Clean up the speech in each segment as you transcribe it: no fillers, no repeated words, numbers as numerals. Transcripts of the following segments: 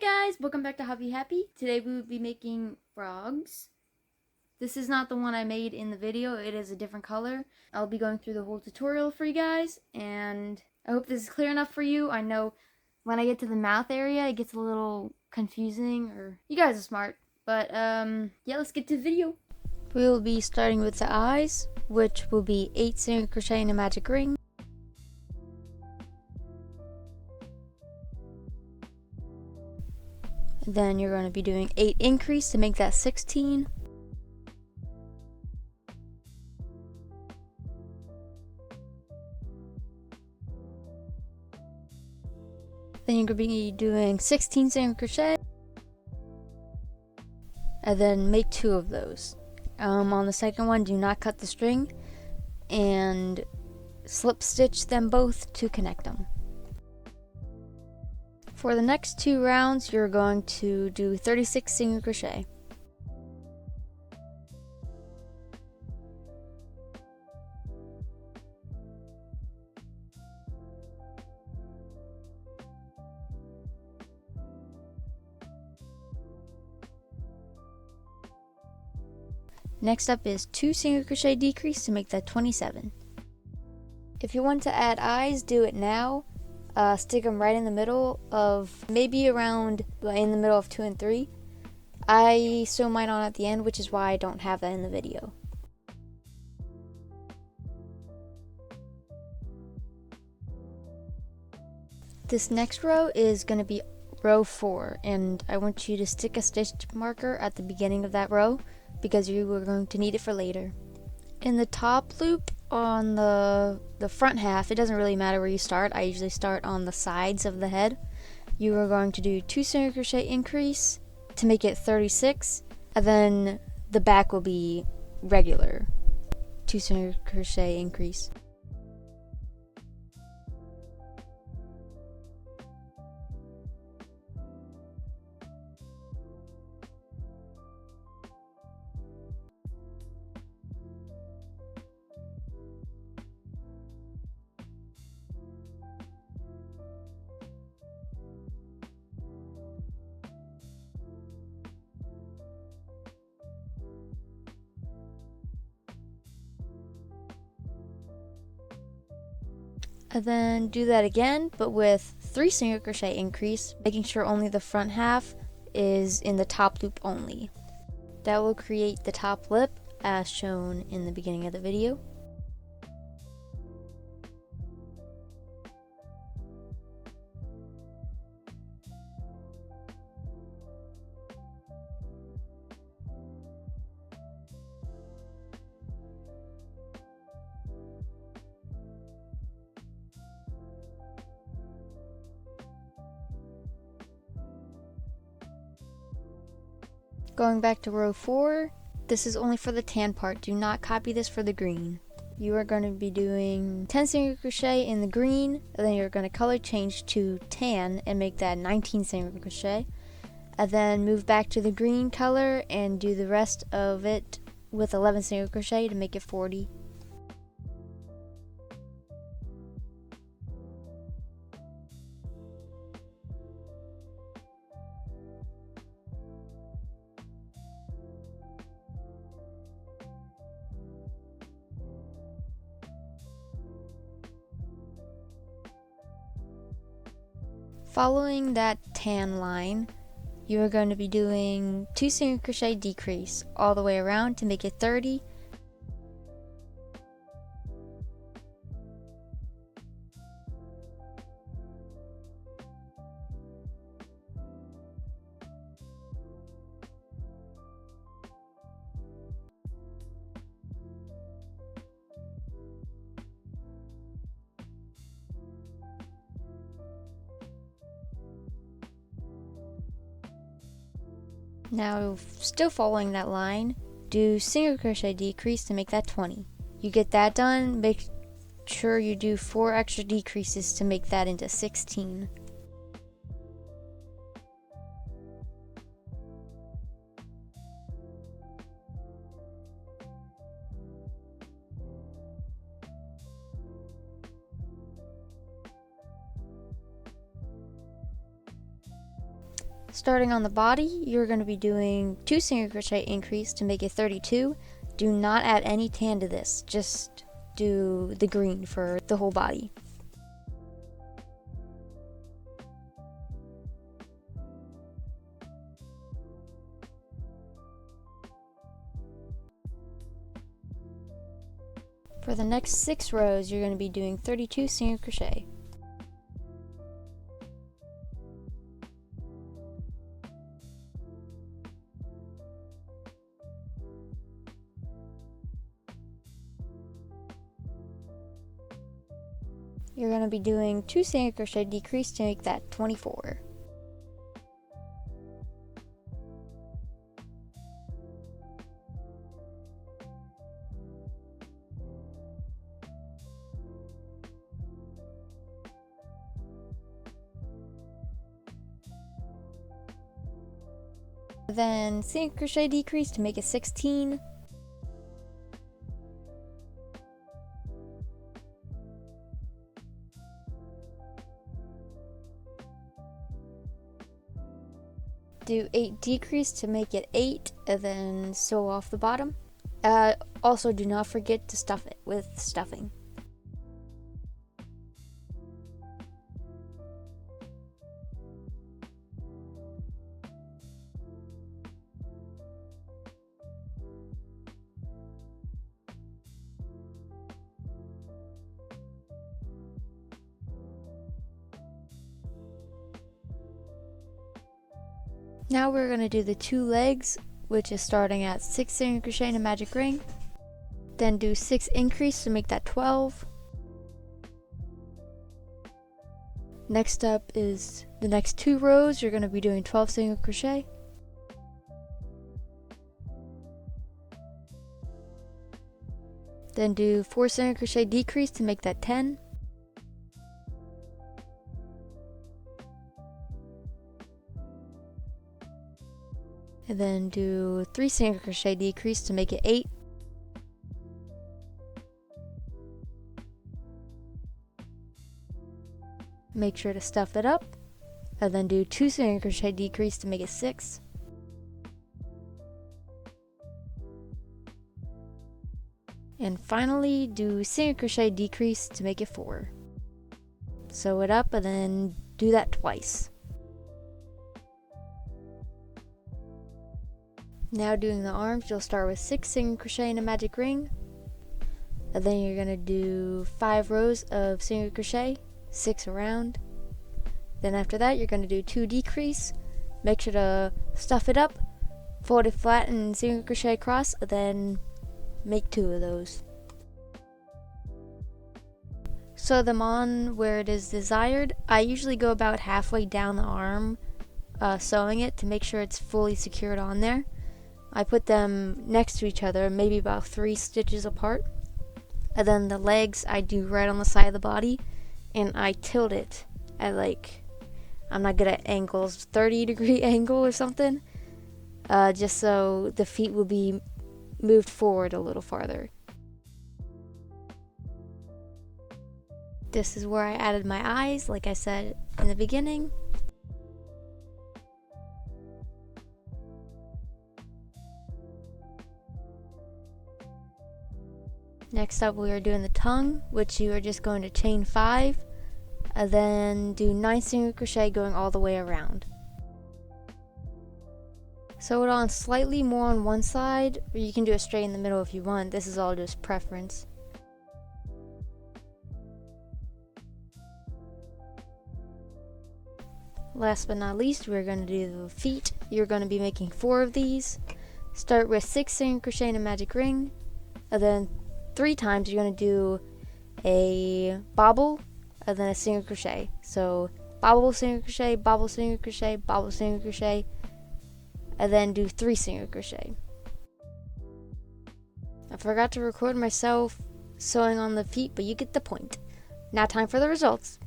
Hi guys, welcome back to Hobby Happy. Today we will be making frogs. This is not the one I made in the video, it is a different color. I'll be going through the whole tutorial for you guys, and I hope this is clear enough for you. I know when I get to the mouth area it gets a little confusing, or you guys are smart. But yeah, let's get to the video. We will be starting with the eyes, which will be 8 single crochet in a magic ring. Then you're going to be doing 8 increase to make that 16. Then you're going to be doing 16 single crochet. And then make 2 of those. On the second one, do not cut the string and slip stitch them both to connect them. For the next 2 rounds, you're going to do 36 single crochet. Next up is 2 single crochet decrease to make that 27. If you want to add eyes, do it now. Stick them right in the middle of, maybe around in the middle of 2 and 3. I sew mine on at the end, which is why I don't have that in the video. This next row is going to be row 4, and I want you to stick a stitch marker at the beginning of that row because you are going to need it for later. In the top loop on the front half, it doesn't really matter where you start. I usually start on the sides of the head. You are going to do 2 single crochet increase to make it 36, and then the back will be regular 2 single crochet increase. And then do that again, but with 3 single crochet increase, making sure only the front half is in the top loop only. That will create the top lip as shown in the beginning of the video. Going back to row 4, this is only for the tan part. Do not copy this for the green. You are going to be doing 10 single crochet in the green, and then you're going to color change to tan and make that 19 single crochet. And then move back to the green color and do the rest of it with 11 single crochet to make it 40. Following that tan line, you are going to be doing 2 single crochet decrease all the way around to make it 30. Now, still following that line, do single crochet decrease to make that 20. You get that done, make sure you do 4 extra decreases to make that into 16. Starting on the body, you're going to be doing 2 single crochet increase to make it 32. Do not add any tan to this, just do the green for the whole body. For the next 6 rows, you're going to be doing 32 single crochet. You're going to be doing 2 single crochet decrease to make that 24. Then single crochet decrease to make it 16. Do 8 decrease to make it 8, and then sew off the bottom. Also, do not forget to stuff it with stuffing. Now we're going to do the 2 legs, which is starting at 6 single crochet in a magic ring. Then do 6 increase to make that 12. Next up is the next 2 rows. You're going to be doing 12 single crochet. Then do 4 single crochet decrease to make that 10. And then do 3 single crochet decrease to make it 8. Make sure to stuff it up, and then do 2 single crochet decrease to make it 6. And finally do single crochet decrease to make it 4. Sew it up and then do that twice. Now doing the arms, you'll start with 6 single crochet in a magic ring, and then you're going to do 5 rows of single crochet, 6 around. Then after that you're going to do 2 decrease. Make sure to stuff it up, fold it flat and single crochet across, and then make 2 of those. Sew them on where it is desired. I usually go about halfway down the arm sewing it to make sure it's fully secured on there. I put them next to each other, maybe about 3 stitches apart. And then the legs I do right on the side of the body, and I tilt it at I'm not good at angles, 30-degree angle or something, just so the feet will be moved forward a little farther. This is where I added my eyes, like I said in the beginning. Next up we are doing the tongue, which you are just going to chain 5, and then do 9 single crochet going all the way around. Sew it on slightly more on one side, or you can do it straight in the middle if you want. This is all just preference. Last but not least, we're going to do the feet. You're going to be making 4 of these. Start with 6 single crochet in a magic ring, and then 3 times you're going to do a bobble and then a single crochet. So bobble, single crochet, bobble, single crochet, bobble, single crochet, and then do 3 single crochet. I forgot to record myself sewing on the feet, but you get the point. Now time for the results.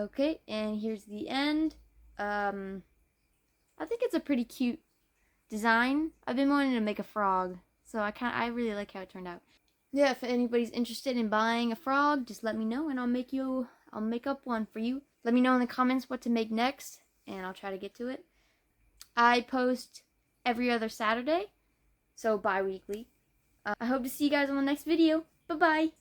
Okay, and here's the end. I think it's a pretty cute design. I've been wanting to make a frog, so I really like how it turned out. Yeah, if anybody's interested in buying a frog, just let me know and I'll make up one for you. Let me know in the comments what to make next and I'll try to get to it. I post every other Saturday, so bi-weekly. I hope to see you guys on the next video. Bye-bye!